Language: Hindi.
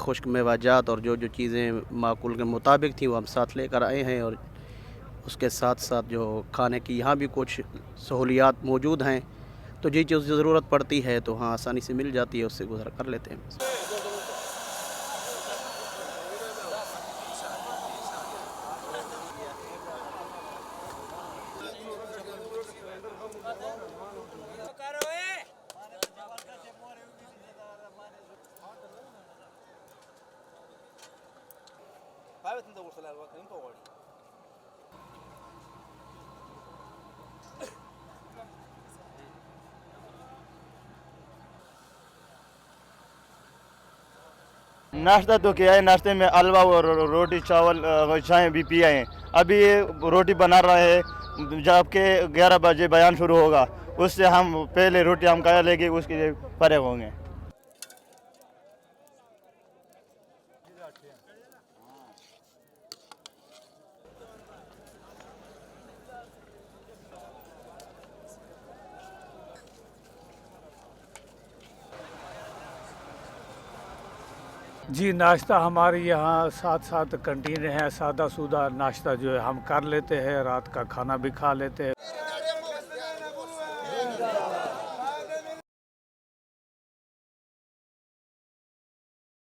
खुश्क मेवाजात और जो जो चीज़ें माकुल के मुताबिक थी वो हम साथ लेकर आए हैं। और उसके साथ साथ जो खाने की यहाँ भी कुछ सहूलियात मौजूद हैं, तो जी जो ज़रूरत पड़ती है तो हाँ आसानी से मिल जाती है, उससे गुज़र कर लेते हैं। नाश्ता तो किया है, नाश्ते में हलवा और रोटी चावल चाय भी पिया है। अभी ये रोटी बना रहे हैं, जबकि 11 बजे बयान शुरू होगा, उससे हम पहले रोटी हम खा लेंगे, उसके लिए परे होंगे। जी नाश्ता हमारे यहाँ साथ साथ कैंटीन है, सादा सूदा नाश्ता जो है हम कर लेते हैं, रात का खाना भी खा लेते हैं।